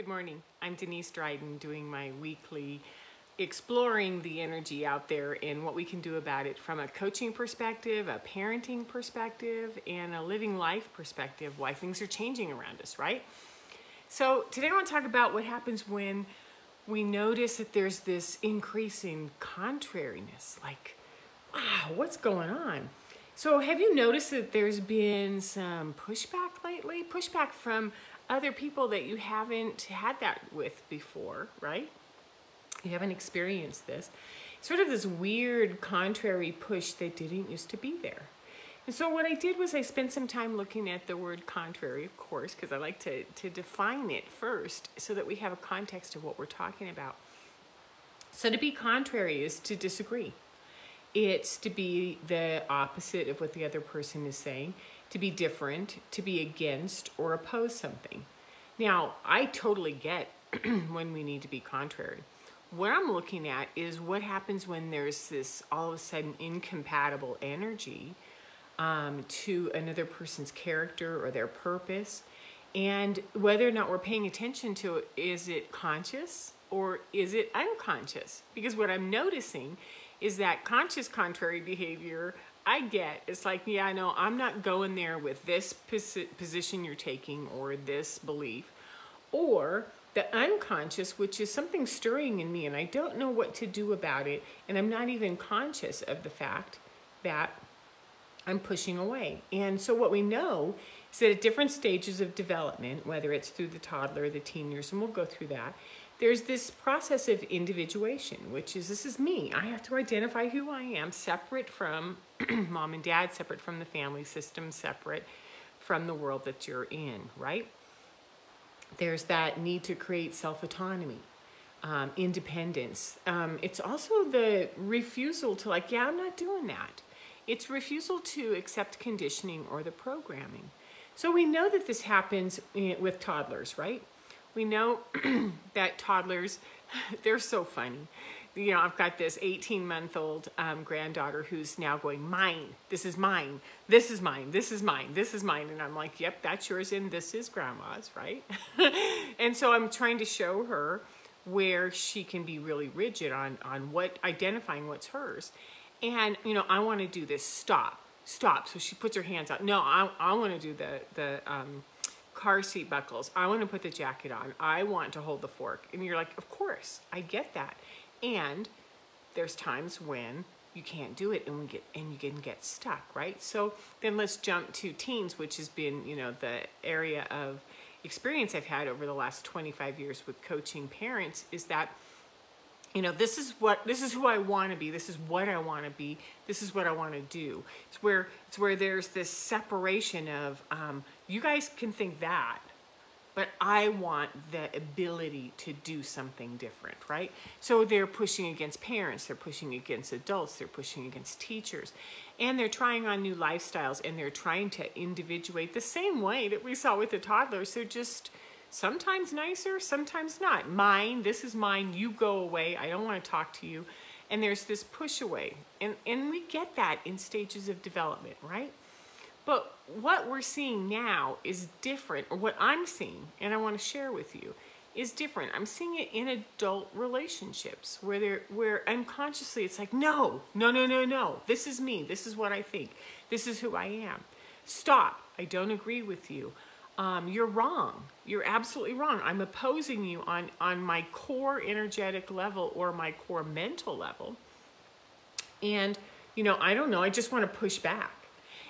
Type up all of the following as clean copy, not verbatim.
Good morning. I'm Denise Dryden doing my weekly exploring the energy out there and what we can do about it from a coaching perspective, a parenting perspective, and a living life perspective, why things are changing around us, right? So today I want to talk about what happens when we notice that there's this increase in contrariness, like, wow, what's going on? So have you noticed that there's been some pushback lately? Pushback from other people that you haven't had that with before, right? You haven't experienced this. Sort of this weird contrary push that didn't used to be there. And so what I did was I spent some time looking at the word contrary, of course, because I like to define it first so that we have a context of what we're talking about. So to be contrary is to disagree. It's to be the opposite of what the other person is saying, to be different, to be against or oppose something. Now, I totally get when we need to be contrary. What I'm looking at is what happens when there's this all of a sudden incompatible energy to another person's character or their purpose, and whether or not we're paying attention to it. Is it conscious or is it unconscious? Because what I'm noticing is that conscious contrary behavior I get, it's like, yeah, no, I'm not going there with this position you're taking or this belief. Or the unconscious, which is something stirring in me and I don't know what to do about it, and I'm not even conscious of the fact that I'm pushing away. And so what we know is that at different stages of development, whether it's through the toddler, the teen years, and we'll go through that, there's this process of individuation, which is, this is me. I have to identify who I am, separate from mom and dad, separate from the family system, separate from the world that you're in, right? There's that need to create self-autonomy, independence. It's also the refusal to, like, yeah, I'm not doing that. It's refusal to accept conditioning or the programming. So we know that this happens with toddlers, right? We know that toddlers, they're so funny. You know, I've got this 18-month-old granddaughter who's now going, mine, this is mine, this is mine, this is mine, this is mine. And I'm like, yep, that's yours and this is grandma's, right? And so I'm trying to show her where she can be really rigid on what, identifying what's hers. And, you know, I want to do this, stop. So she puts her hands out. No, I want to do the car seat buckles. I want to put the jacket on. I want to hold the fork. And you're like, of course, I get that. And there's times when you can't do it and you can get stuck, right? So then let's jump to teens, which has been, you know, the area of experience I've had over the last 25 years with coaching parents, is that, you know, this is who I want to be. This is what I want to be. This is what I want to do. It's where there's this separation of, you guys can think that, but I want the ability to do something different, right? So they're pushing against parents, they're pushing against adults, they're pushing against teachers, and they're trying on new lifestyles, and they're trying to individuate the same way that we saw with the toddlers. They're just sometimes nicer, sometimes not. Mine, this is mine, you go away, I don't want to talk to you. And there's this push away. And we get that in stages of development, right? But what we're seeing now is different, or what I'm seeing, and I want to share with you, is different. I'm seeing it in adult relationships where unconsciously it's like, no, this is me, this is what I think, this is who I am. Stop, I don't agree with you. You're wrong. You're absolutely wrong. I'm opposing you on my core energetic level or my core mental level. And, you know, I don't know, I just want to push back.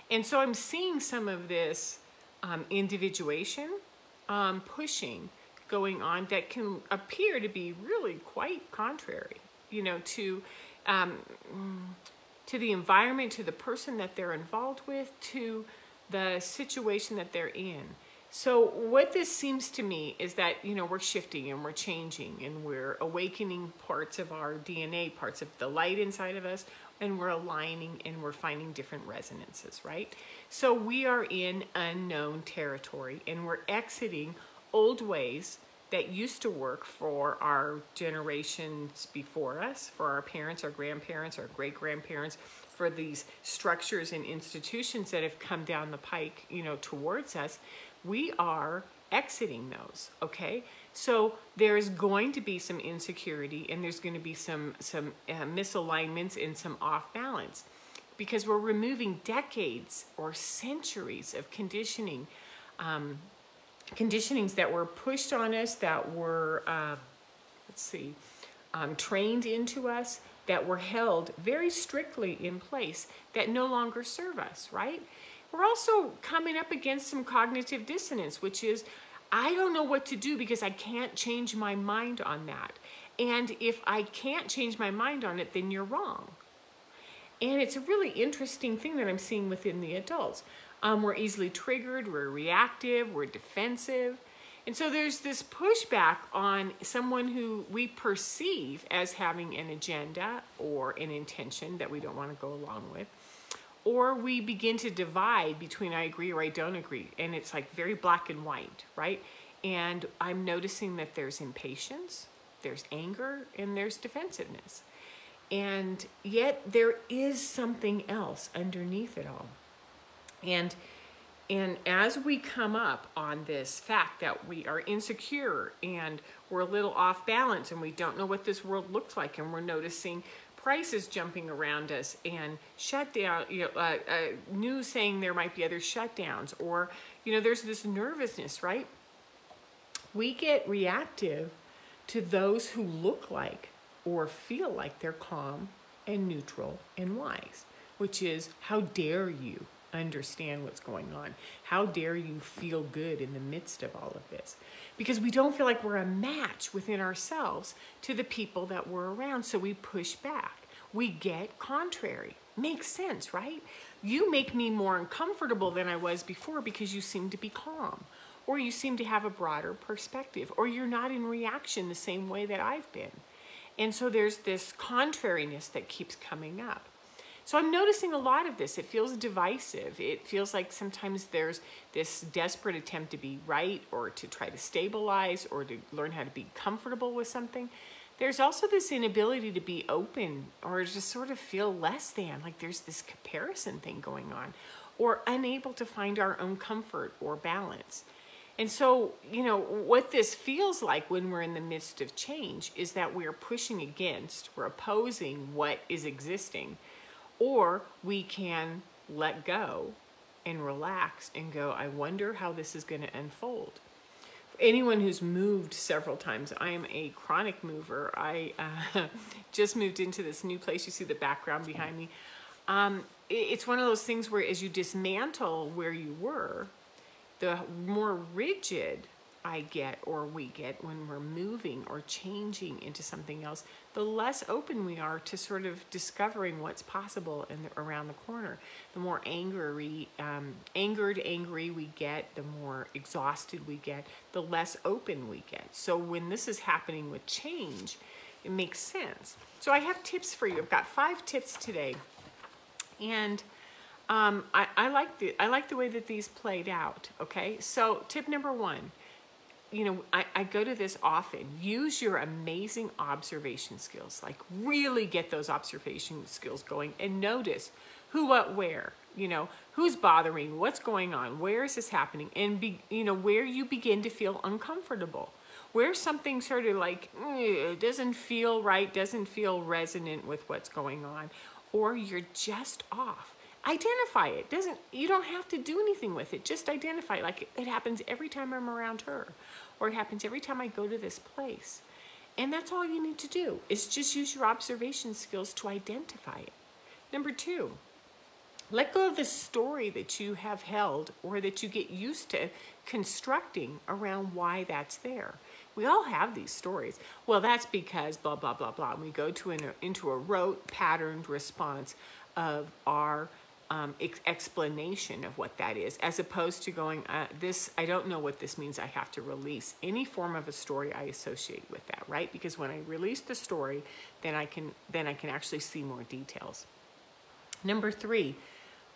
And so I'm seeing some of this individuation, pushing going on that can appear to be really quite contrary, you know, to the environment, to the person that they're involved with, to the situation that they're in. So what this seems to me is that, you know, we're shifting and we're changing and we're awakening parts of our DNA, parts of the light inside of us, and we're aligning and we're finding different resonances, right? So we are in unknown territory and we're exiting old ways that used to work for our generations before us, for our parents, our grandparents, our great-grandparents, for these structures and institutions that have come down the pike, you know, towards us. We are exiting those, okay? So there's going to be some insecurity, and there's going to be some misalignments and some off balance, because we're removing decades or centuries of conditionings that were pushed on us, that were, trained into us, that were held very strictly in place, that no longer serve us, right? We're also coming up against some cognitive dissonance, which is, I don't know what to do because I can't change my mind on that. And if I can't change my mind on it, then you're wrong. And it's a really interesting thing that I'm seeing within the adults. We're easily triggered, we're reactive, we're defensive. And so there's this pushback on someone who we perceive as having an agenda or an intention that we don't want to go along with. Or we begin to divide between I agree or I don't agree. And it's like very black and white, right? And I'm noticing that there's impatience, there's anger, and there's defensiveness. And yet there is something else underneath it all. And as we come up on this fact that we are insecure and we're a little off balance and we don't know what this world looks like, and we're noticing prices jumping around us and shutdown, news saying there might be other shutdowns, or, there's this nervousness, right? We get reactive to those who look like or feel like they're calm and neutral and wise, which is, how dare you understand what's going on? How dare you feel good in the midst of all of this? Because we don't feel like we're a match within ourselves to the people that we're around, so we push back. We get contrary. Makes sense, right? You make me more uncomfortable than I was before because you seem to be calm, or you seem to have a broader perspective, or you're not in reaction the same way that I've been. And so there's this contrariness that keeps coming up. So I'm noticing a lot of this. It feels divisive. It feels like sometimes there's this desperate attempt to be right, or to try to stabilize, or to learn how to be comfortable with something. There's also this inability to be open, or just sort of feel less than, like there's this comparison thing going on, or unable to find our own comfort or balance. And so, what this feels like when we're in the midst of change is that we're pushing against, we're opposing what is existing. Or we can let go and relax and go, I wonder how this is going to unfold. For anyone who's moved several times, I am a chronic mover. I just moved into this new place. You see the background behind me. It's one of those things where as you dismantle where you were, the more rigid I get, or we get, when we're moving or changing into something else, the less open we are to sort of discovering what's possible around the corner. The more angry we get, the more exhausted we get, the less open we get. So when this is happening with change, it makes sense. So I have tips for you. I've got 5 tips today. And I like the way that these played out, okay? So tip number 1, I go to this often. Use your amazing observation skills. Like, really get those observation skills going and notice who, what, where. Who's bothering, what's going on, where is this happening, and where you begin to feel uncomfortable. Where something sort of like doesn't feel right, doesn't feel resonant with what's going on, or you're just off. Identify it. You don't have to do anything with it. Just identify it. Like, it happens every time I'm around her, or it happens every time I go to this place. And that's all you need to do, is just use your observation skills to identify it. Number 2, let go of the story that you have held, or that you get used to constructing around why that's there. We all have these stories. Well, that's because blah, blah, blah, blah. And we go into a rote, patterned response of our explanation of what that is, as opposed to going, I don't know what this means. I have to release any form of a story I associate with that, right? Because when I release the story, then I can actually see more details. Number 3,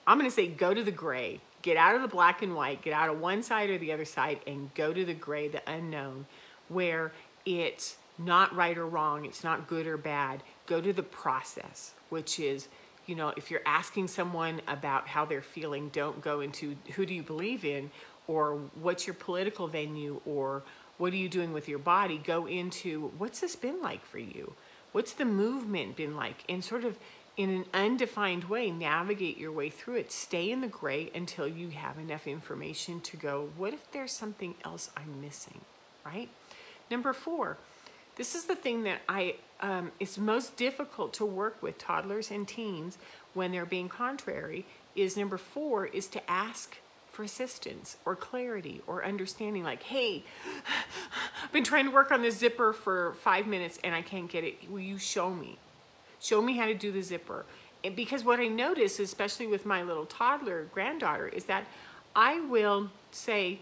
I'm going to say, go to the gray. Get out of the black and white. Get out of one side or the other side, and go to the gray, the unknown, where it's not right or wrong. It's not good or bad. Go to the process, which is, if you're asking someone about how they're feeling, don't go into who do you believe in, or what's your political venue, or what are you doing with your body, go into what's this been like for you? What's the movement been like? And sort of in an undefined way, navigate your way through it. Stay in the gray until you have enough information to go, what if there's something else I'm missing, right? Number 4, this is the thing that it's most difficult to work with toddlers and teens when they're being contrary, is number 4 is to ask for assistance or clarity or understanding, like, hey, I've been trying to work on this zipper for 5 minutes and I can't get it. Will you show me? Show me how to do the zipper. And because what I notice, especially with my little toddler granddaughter, is that I will say,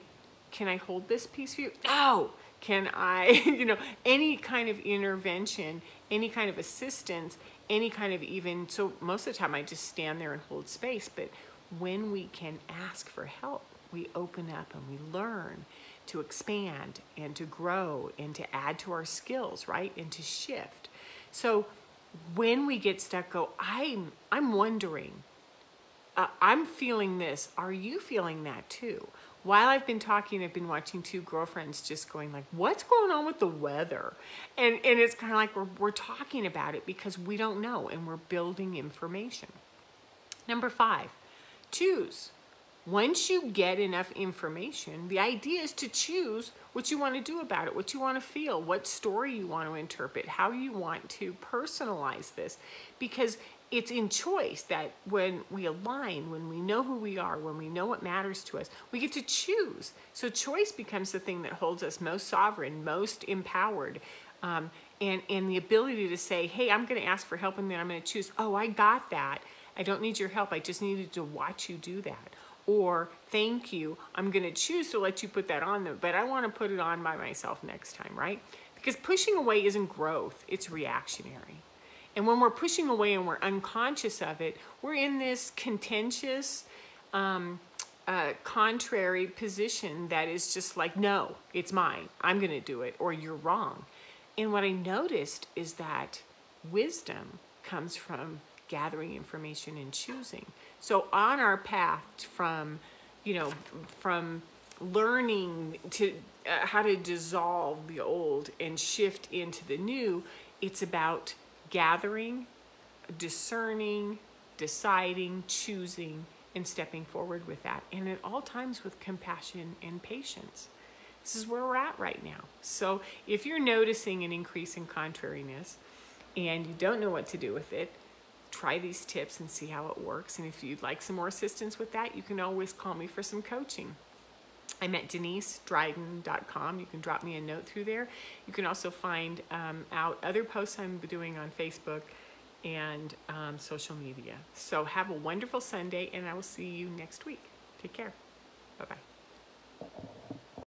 can I hold this piece for you? No. Can I, any kind of intervention, any kind of assistance, any kind of even, so most of the time I just stand there and hold space, but when we can ask for help, we open up and we learn to expand and to grow and to add to our skills, right? And to shift. So when we get stuck, go, I'm wondering, I'm feeling this. Are you feeling that too? While I've been talking, I've been watching 2 girlfriends just going like, what's going on with the weather? And it's kind of like we're talking about it because we don't know and we're building information. Number 5, choose. Once you get enough information, the idea is to choose what you want to do about it, what you want to feel, what story you want to interpret, how you want to personalize this. Because it's in choice that when we align, when we know who we are, when we know what matters to us, we get to choose. So choice becomes the thing that holds us most sovereign, most empowered. And the ability to say, hey, I'm going to ask for help and then I'm going to choose. Oh, I got that. I don't need your help. I just needed to watch you do that. Or thank you. I'm going to choose to let you put that on there, but I want to put it on by myself next time, right? Because pushing away isn't growth. It's reactionary. And when we're pushing away and we're unconscious of it, we're in this contentious, contrary position that is just like, no, it's mine. I'm going to do it, or you're wrong. And what I noticed is that wisdom comes from gathering information and choosing. So on our path from learning to how to dissolve the old and shift into the new, it's about gathering, discerning, deciding, choosing, and stepping forward with that. And at all times with compassion and patience. This is where we're at right now. So if you're noticing an increase in contrariness and you don't know what to do with it, try these tips and see how it works. And if you'd like some more assistance with that, you can always call me for some coaching. I'm at DeniseDryden.com. You can drop me a note through there. You can also find out other posts I'm doing on Facebook and social media. So have a wonderful Sunday, and I will see you next week. Take care. Bye-bye.